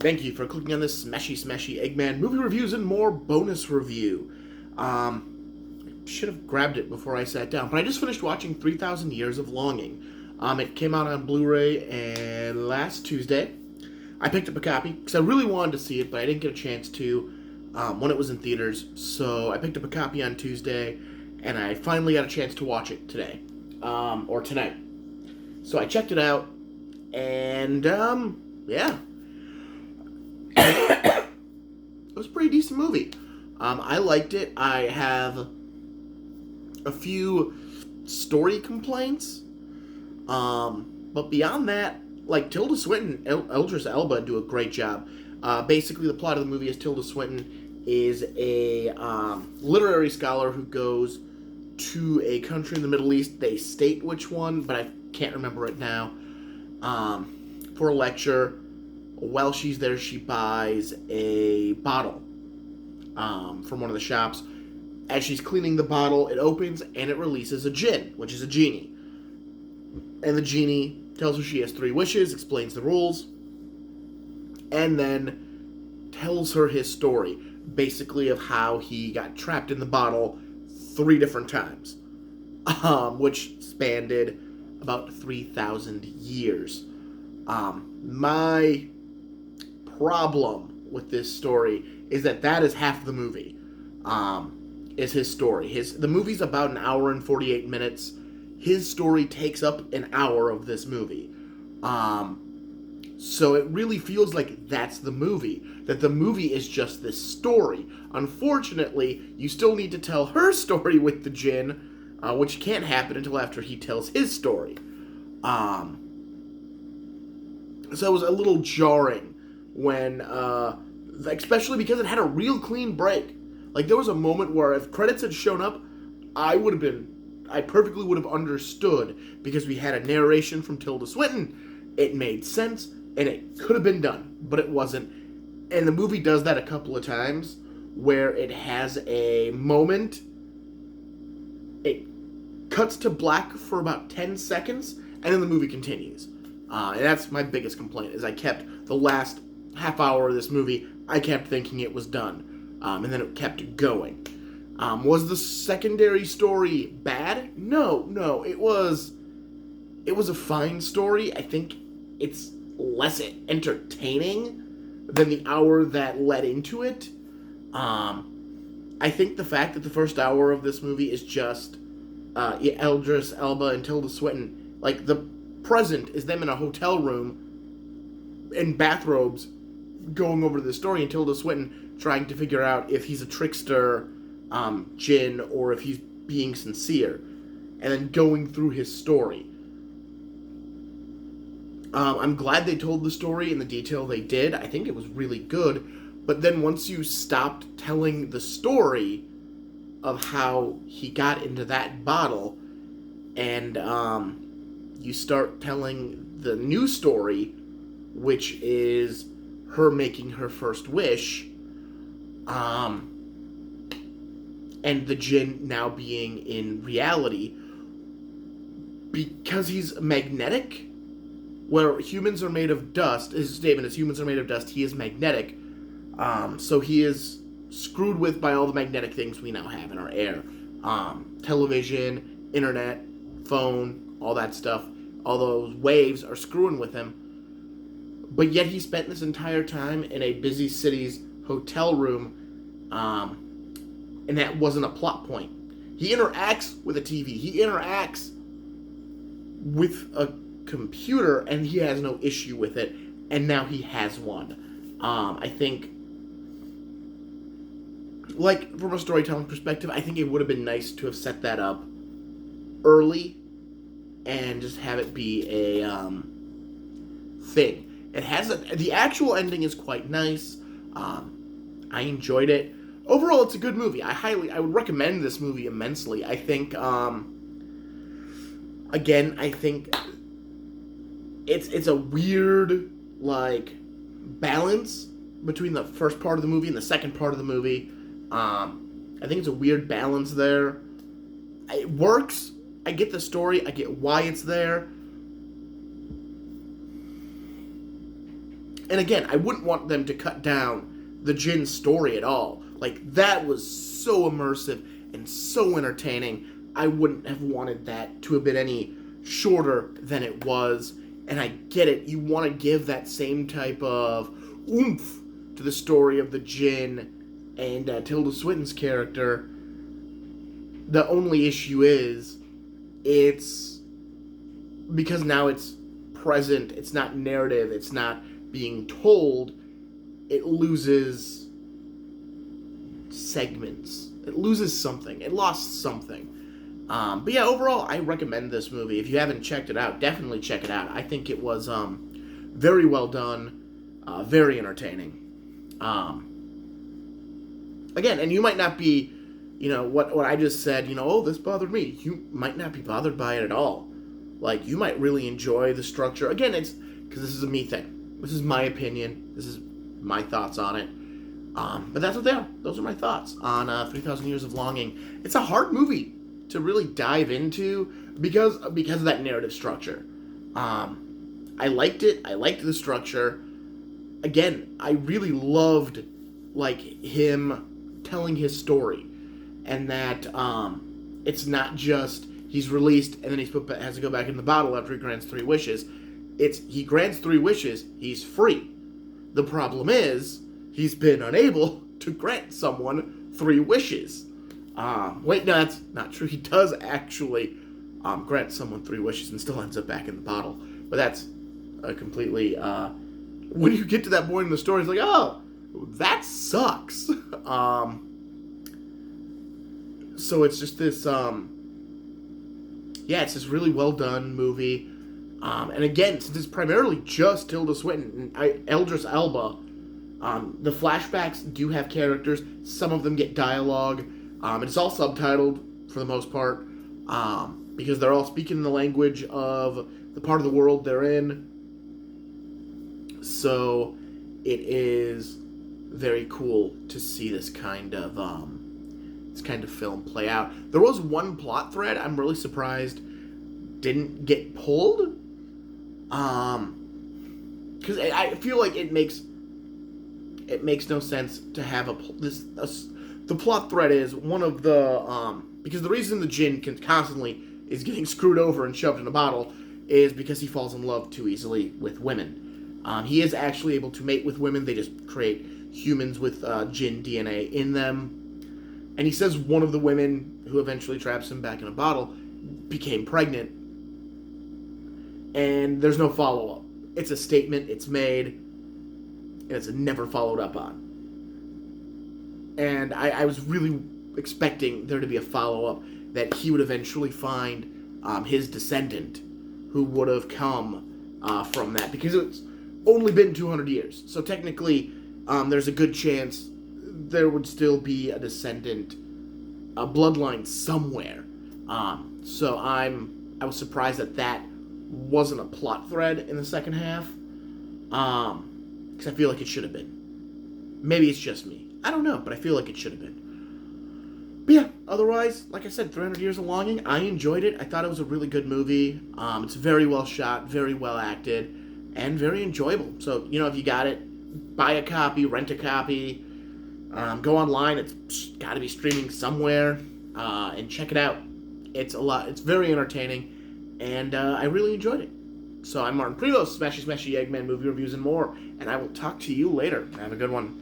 Thank you for clicking on this Smashy Smashy Eggman movie reviews and more bonus review. Should have grabbed it before I sat down, but I just finished watching 3,000 Years of Longing. It came out on Blu-ray and last Tuesday. I picked up a copy because I really wanted to see it, but I didn't get a chance to when it was in theaters. So I picked up a copy on Tuesday, and I finally got a chance to watch it today, or tonight. So I checked it out, and yeah. It was a pretty decent movie. I liked it. I have a few story complaints. But beyond that, like Tilda Swinton, Idris Elba do a great job. Basically, the plot of the movie is Tilda Swinton is a literary scholar who goes to a country in the Middle East. They state which one, but I can't remember it now. For a lecture. While she's there, she buys a bottle from one of the shops. As she's cleaning the bottle, it opens and it releases a djinn, which is a genie. And the genie tells her she has 3 wishes, explains the rules, and then tells her his story, basically of how he got trapped in the bottle 3 different times, which spanned about 3,000 years. My problem with this story is that is half the movie. Is his story. The movie's about an hour and 48 minutes. His story takes up an hour of this movie. So it really feels like that's the movie. That the movie is just this story. Unfortunately, you still need to tell her story with the djinn, which can't happen until after he tells his story. So it was a little jarring when, especially because it had a real clean break. Like, there was a moment where if credits had shown up, I perfectly would have understood, because we had a narration from Tilda Swinton. It made sense, and it could have been done, but it wasn't. And the movie does that a couple of times, where it has a moment, it cuts to black for about 10 seconds, and then the movie continues. And that's my biggest complaint, is I kept the last half hour of this movie, I kept thinking it was done. And then it kept going. Was the secondary story bad? No. It was a fine story. I think it's less entertaining than the hour that led into it. I think the fact that the first hour of this movie is just Idris Elba and Tilda Swinton, like the present is them in a hotel room in bathrobes going over the story, and Tilda Swinton trying to figure out if he's a trickster djinn or if he's being sincere, and then going through his story. I'm glad they told the story in the detail they did. I think it was really good. But then once you stopped telling the story of how he got into that bottle, and you start telling the new story, which is her making her first wish, and the djinn now being in reality, because he's magnetic, where humans are made of dust. His statement is humans are made of dust, he is magnetic, so he is screwed with by all the magnetic things we now have in our air. Television, internet, phone, all that stuff. All those waves are screwing with him. But yet he spent this entire time in a busy city's hotel room, and that wasn't a plot point. He interacts with a TV. He interacts with a computer, and he has no issue with it, and now he has one. I think, like, from a storytelling perspective, I think it would have been nice to have set that up early and just have it be a thing. It has the actual ending is quite nice. I enjoyed it. Overall, it's a good movie. I would recommend this movie immensely. I think, again, I think it's a weird, like, balance between the first part of the movie and the second part of the movie. I think it's a weird balance there. It works. I get the story. I get why it's there. And again, I wouldn't want them to cut down the Jin story at all. Like, that was so immersive and so entertaining. I wouldn't have wanted that to have been any shorter than it was. And I get it. You want to give that same type of oomph to the story of the Jin and Tilda Swinton's character. The only issue is, it's because now it's present, it's not narrative, it's not being told, it loses segments. It loses something. It lost something. But yeah, overall, I recommend this movie. If you haven't checked it out, definitely check it out. I think it was very well done, very entertaining. Again, and you might not be, what I just said, oh, this bothered me. You might not be bothered by it at all. Like, you might really enjoy the structure. Again, it's because this is a me thing. This is my opinion. This is my thoughts on it. But that's what they are. Those are my thoughts on 3,000 Years of Longing. It's a hard movie to really dive into because of that narrative structure. I liked it. I liked the structure. Again, I really loved, him telling his story. And that it's not just he's released and then has to go back in the bottle after he grants 3 wishes. It's he grants 3 wishes, he's free. The problem is he's been unable to grant someone 3 wishes. Wait, no, that's not true. He does actually grant someone 3 wishes and still ends up back in the bottle. But that's completely... when you get to that point in the story, it's like, oh, that sucks. So it's just this... it's this really well done movie. And again, since it's primarily just Tilda Swinton and Idris Elba, the flashbacks do have characters. Some of them get dialogue. It's all subtitled for the most part, because they're all speaking the language of the part of the world they're in. So it is very cool to see this kind of film play out. There was one plot thread I'm really surprised didn't get pulled. Because I feel like it makes no sense to have the plot thread is one of the because the reason the Jin constantly is getting screwed over and shoved in a bottle is because he falls in love too easily with women. He is actually able to mate with women. They just create humans with Jin DNA in them. And he says one of the women who eventually traps him back in a bottle became pregnant. And there's no follow-up. It's a statement, it's made, and it's never followed up on. And I was really expecting there to be a follow-up, that he would eventually find his descendant who would have come from that. Because it's only been 200 years. So technically, there's a good chance there would still be a descendant, a bloodline somewhere. So I was surprised that wasn't a plot thread in the second half. Because I feel like it should have been. Maybe it's just me. I don't know, but I feel like it should have been. But yeah, otherwise, like I said, 300 Years of Longing, I enjoyed it. I thought it was a really good movie. It's very well shot, very well acted, and very enjoyable. So, if you got it, buy a copy, rent a copy, go online. It's got to be streaming somewhere, and check it out. It's very entertaining, and I really enjoyed it. So I'm Martin Privos, Smashy Smashy Eggman Movie Reviews and more, and I will talk to you later. Have a good one.